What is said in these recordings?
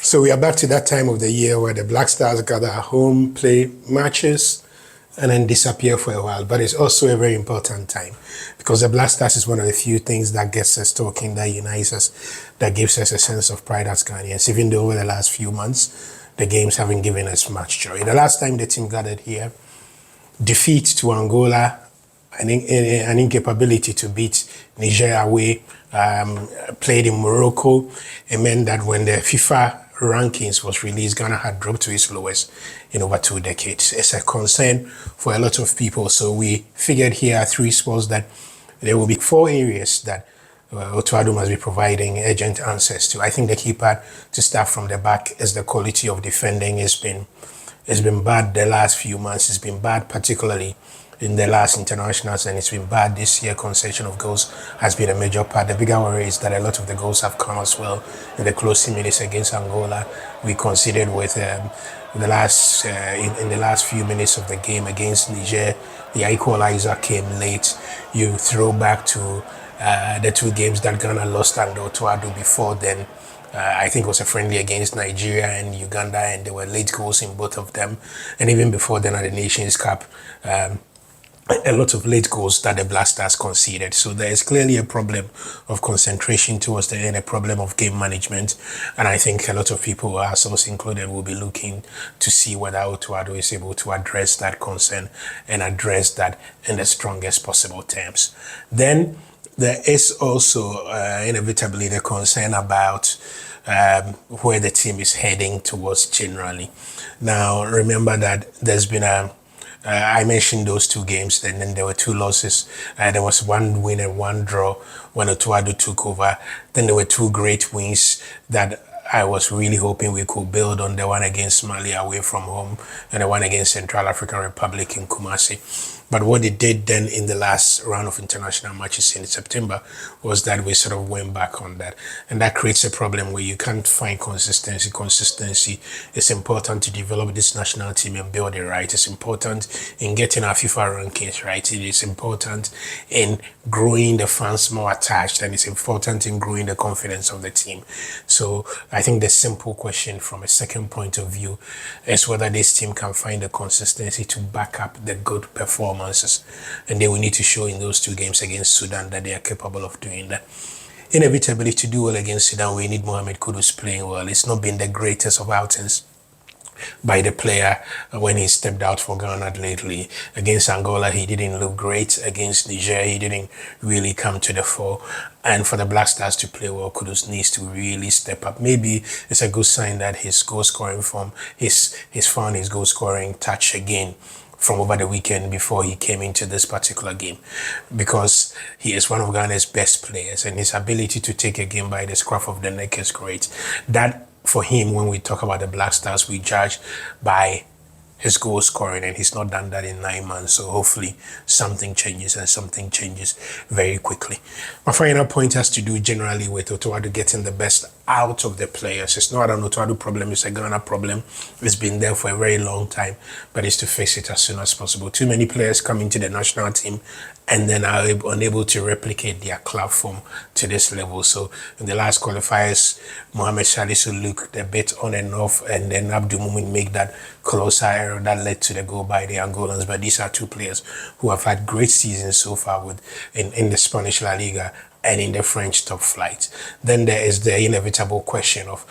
So we are back to that time of the year where the Black Stars gather at home, play matches, and then disappear for a while. But it's also a very important time because the Black Stars is one of the few things that gets us talking, that unites us, that gives us a sense of pride as Ghanaians, even though over the last few months, the games haven't given us much joy. The last time the team gathered here, defeat to Angola, an incapability to beat Niger away, played in Morocco. It meant that when the FIFA rankings was released, Ghana had dropped to its lowest in over 2 decades. It's a concern for a lot of people. So we figured here at Three Sports that there will be 4 areas that Otto Addo must be providing urgent answers to. I think the key part to start from the back is the quality of defending. It's been bad the last few months. It's been bad particularly in the last internationals, and it's been bad this year. Concession of goals has been a major part. The bigger worry is that a lot of the goals have come as well in the closing minutes against Angola. We conceded with in the last few minutes of the game against Niger. The equalizer came late. You throw back to the 2 games that Ghana lost under Otto Addo before then. I think it was a friendly against Nigeria and Uganda, and there were late goals in both of them. And even before then at the Nations Cup, a lot of late goals that the Black Stars conceded. So there is clearly a problem of concentration towards the end, a problem of game management. And I think a lot of people, ourselves included, will be looking to see whether Otto Addo is able to address that concern and address that in the strongest possible terms. Then there is also inevitably the concern about where the team is heading towards generally. Now, remember that there's been I mentioned those 2 games, and then there were 2 losses. There was 1 win and 1 draw when Otto Addo took over. Then there were 2 great wins that I was really hoping we could build on, the one against Mali away from home and the one against Central African Republic in Kumasi. But what it did then in the last round of international matches in September was that we sort of went back on that. And that creates a problem where you can't find consistency. Consistency is important to develop this national team and build it right. It's important in getting our FIFA rankings right. It is important in growing the fans more attached, and it's important in growing the confidence of the team. So I think the simple question from a second point of view is whether this team can find the consistency to back up the good performance. And they will need to show in those 2 games against Sudan that they are capable of doing that. Inevitably, to do well against Sudan, we need Mohamed Kudus playing well. It's not been the greatest of outings by the player when he stepped out for Ghana lately. Against Angola, he didn't look great. Against Niger, he didn't really come to the fore. And for the Black Stars to play well, Kudus needs to really step up. Maybe it's a good sign that his goal scoring form, he's found his goal scoring touch again from over the weekend before he came into this particular game, because he is one of Ghana's best players and his ability to take a game by the scruff of the neck is great. That, for him, when we talk about the Black Stars, we judge by his goal scoring, and he's not done that in 9 months. So hopefully something changes, and something changes very quickly. My final point has to do generally with Otto Addo getting the best out of the players. It's not an Otto Addo problem, it's a Ghana problem. It's been there for a very long time, but it's to fix it as soon as possible. Too many players come into the national team and then are unable to replicate their club form to this level. So in the last qualifiers, Mohamed Salisu looked a bit on and off, and then Abdul Mumin made that closer error that led to the goal by the Angolans. But these are 2 players who have had great seasons so far in the Spanish La Liga and in the French top flight. Then there is the inevitable question of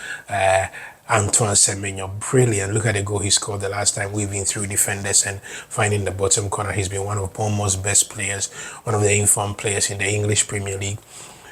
Antoine Semenyo. Brilliant. Look at the goal he scored the last time, weaving through defenders and finding the bottom corner. He's been one of Bournemouth's best players, one of the informed players in the English Premier League.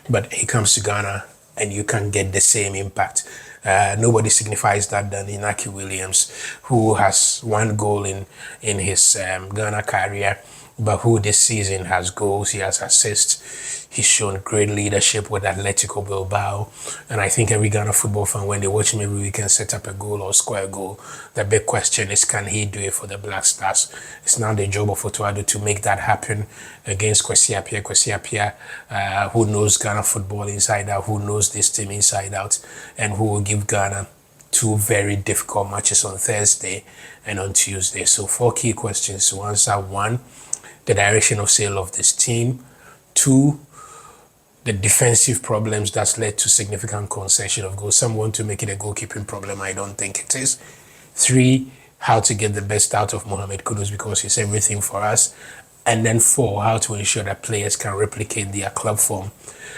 But he comes to Ghana and you can get the same impact. Nobody signifies that than Inaki Williams, who has 1 goal in his Ghana career, but who this season has goals, he has assists. He's shown great leadership with Atletico Bilbao. And I think every Ghana football fan, when they watch him every weekend set up a goal or score a goal, the big question is, can he do it for the Black Stars? It's now the job of Otto Addo to make that happen against Kwesi Appiah. Kwesi Appiah, who knows Ghana football inside out, who knows this team inside out, and who will give Ghana 2 very difficult matches on Thursday and on Tuesday. So 4 key questions to answer. 1, the direction of sail of this team. 2, the defensive problems that's led to significant concession of goals. Some want to make it a goalkeeping problem. I don't think it is. 3, how to get the best out of Mohamed Kudus because he's everything for us. And then 4, how to ensure that players can replicate their club form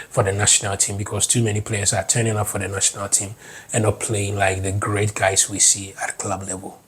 for the national team, because too many players are turning up for the national team and not playing like the great guys we see at club level.